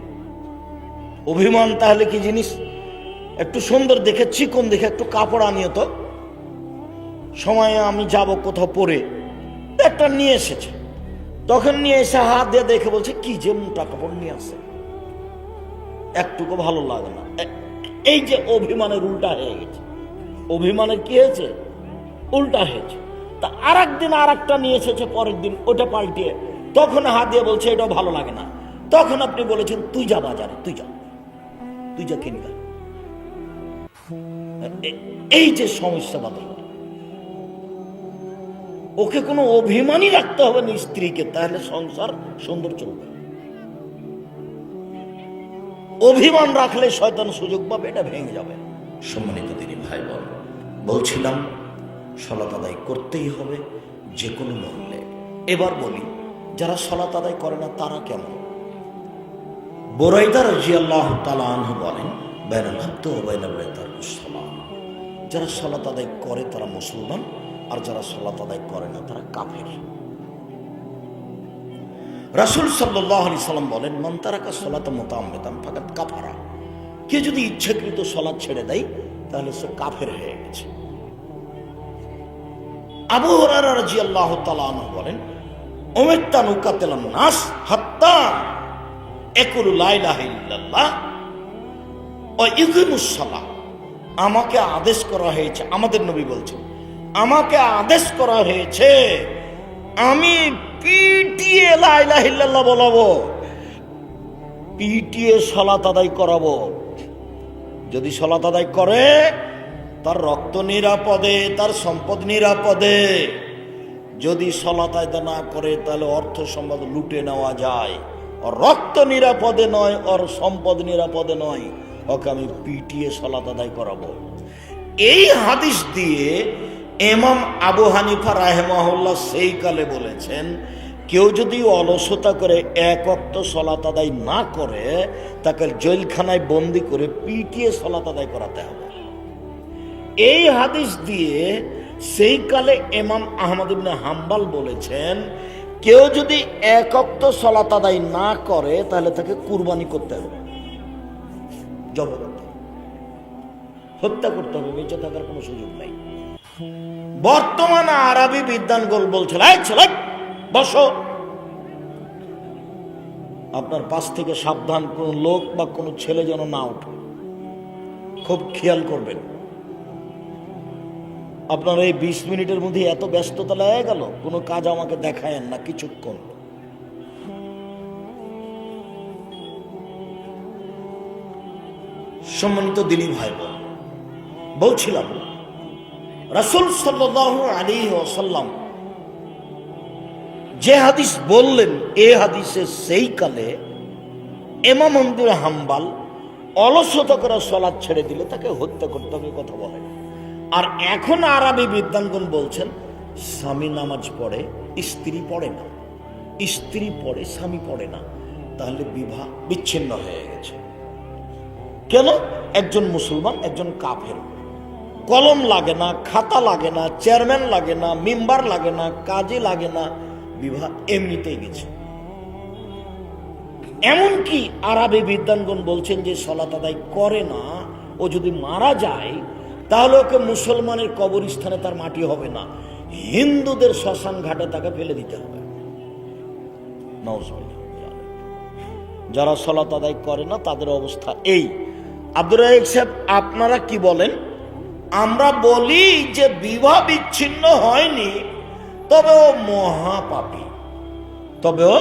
অভিমান তাহলে কি জিনিস? একটু সুন্দর দেখে, চিকন দেখে একটু কাপড় আনিও তো, সময়ে আমি যাব কোথাও পরে, একটা নিয়ে এসেছে, তখন নিয়ে এসে হাত দিয়ে দেখে বলছে কি যে মোটা কাপড় নিয়ে আসে, একটুকু ভালো লাগে না। এই যে অভিমানের উল্টা হয়ে গেছে। অভিমানের কি হয়েছে? উল্টা হয়েছে। তা আর একদিন আর একটা নিয়ে এসেছে, পরের দিন ওটা পাল্টিয়ে, তখন হাত দিয়ে বলছে এটাও ভালো লাগে না। তখন আপনি বলেছেন তুই যা বাজারে, তুই যা কিনগা। এই যে সমস্যা বাদল, ওকে কোনো অভিমানই রাখতে হবে না স্ত্রীকে, তাহলে সংসার সুন্দর চলবে। অভিমান রাখলে শয়তান সুযোগ পাবে, এটা ভেঙে যাবে। সম্মানিত দিনী ভাই বোন, বলছিলাম সালাত আদায় করতেই হবে যে কোনো মূল্যে। এবার বলি, যারা সালাত আদায় করে না তারা কেমন? বুরাইদা রাদিয়াল্লাহু তাআলা আনহু বলেন, বাইনাল আবদি ওয়া বাইনাল্লাহি তারকুস সালাত। যারা সালাত আদায় করে তারা মুসলমান, আর যারা সালাত আদায় করে না তারা কাফের। রাসূল সাল্লাল্লাহু আলাইহি সাল্লাম বলেন, মান তারাকা সালাতা মুতাআম্মিদান ফাকাদ কাফারা। কে যদি ইচ্ছাকৃত সালাত ছেড়ে দেয় তাহলে সে কাফের হয়ে গেছে। আবু হুরায়রা রাদিয়াল্লাহু তাআলা আনহু বলেন, উমিরতু নুকাতিলান নাস হাত্তা ইয়াকুলু লা ইলাহা ইল্লাল্লাহ ওয়া ইকিমুস সালাহ। আমাকে আদেশ করা হয়েছে, আমাদের নবী বলছেন, আমাকে আদেশ করা হয়েছে আমি পিটিয়ে লা ইলাহা ইল্লাল্লাহ বলাবো, পিটিয়ে সালাত আদায় করাবো। যদি সালাত আদায় করে তার রক্ত নিরাপদে, তার সম্পদ নিরাপদে। যদি সালাত আদায় না করে তাহলে অর্থ সম্পদ লুটে নেওয়া যায়। ওর রক্ত নিরাপদে নয়, ওর সম্পদ নিরাপদে নয়, ওকে আমি পিটিয়ে সালাত আদায় করাবো। এই হাদিস দিয়ে ইমাম আবু হানিফা রাহিমাহুল্লাহ সেই কালে বলেছেন, কেউ যদি অলসতা করে এক ওয়াক্ত সালাত আদায় না করে তাকে জেলখানায় বন্দি করে পিটিয়ে সালাত আদায় করাতে হবে। এই হাদিস দিয়ে সেই কালে ইমাম আহমদ ইবনে হাম্বল বলেছেন, কেউ যদি এক ওয়াক্ত সালাত আদায় না করে তাহলে তাকে কুরবানি করতে হবে, জবাই করতে হবে, হত্যা করতে হবে, বেঁচে থাকার কোনো সুযোগ নাই। বর্তমানে আরবি বিদ্বানগণ বলছিল, এই ছেলে বসো, আপনার পাশ থেকে সাবধান, কোন লোক বা কোন ছেলে যেন না ওঠে, খুব খেয়াল করবেন। আপনার এই 20 মিনিটের মধ্যে এত ব্যস্ততা লেগে গেল, কোনো কাজ আমাকে দেখায়েন না কিছুক্ষণ। সম্মানিত দিনী ভাই বোন, বলছিলাম রাসূল সাল্লাল্লাহু আলাইহি ওয়াসাল্লাম যে হাদিস বললেন, এই হাদিসে সেই কালে ইমাম আহমদ ইবনে হাম্বল অলসতা করে সালাত ছেড়ে দিলে তাকে হত্যা করতে হবে কথা বলেন। আর এখন আরবি বিদ্বানগণ বলছেন, স্বামী নামাজ পড়ে, স্ত্রী পড়ে না, স্ত্রী পড়ে, স্বামী পড়ে না। তাহলে বিবাহ বিচ্ছিন্ন হয়ে গেছে। কেন? একজন মুসলমান, একজন কাফের। কলম লাগে না, খাতা লাগে না, চেয়ারম্যান লাগে না, মেম্বার লাগে না, কাজে লাগে না, বিবাহ এমনিতেই গেছে। এমনকি আরবে বিদ্বানগণ বলছেন যে সালাত আদায় করে না, ও যদি মারা যায় তাহলে ওকে মুসলমানের কবরস্থানে তার মাটি হবে না, হিন্দুদের শ্মশান ঘাটে তাকে ফেলে দিতে হবে। নাউজুবিল্লাহ। যারা সালাত আদায় করে না তাদের অবস্থা এই। আব্দুর রাজ্জাক সাহেব, আপনারা কি বলেন? আমরা বলি যে বিবাহ বিচ্ছিন্ন হয়নি, তবে ও মহাপাপী। তবে ও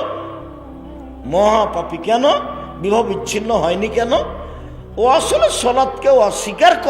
মহাপাপী। কেন বিবাহ বিচ্ছিন্ন হয়নি? কেন? ও আসলে সালাতকে অস্বীকার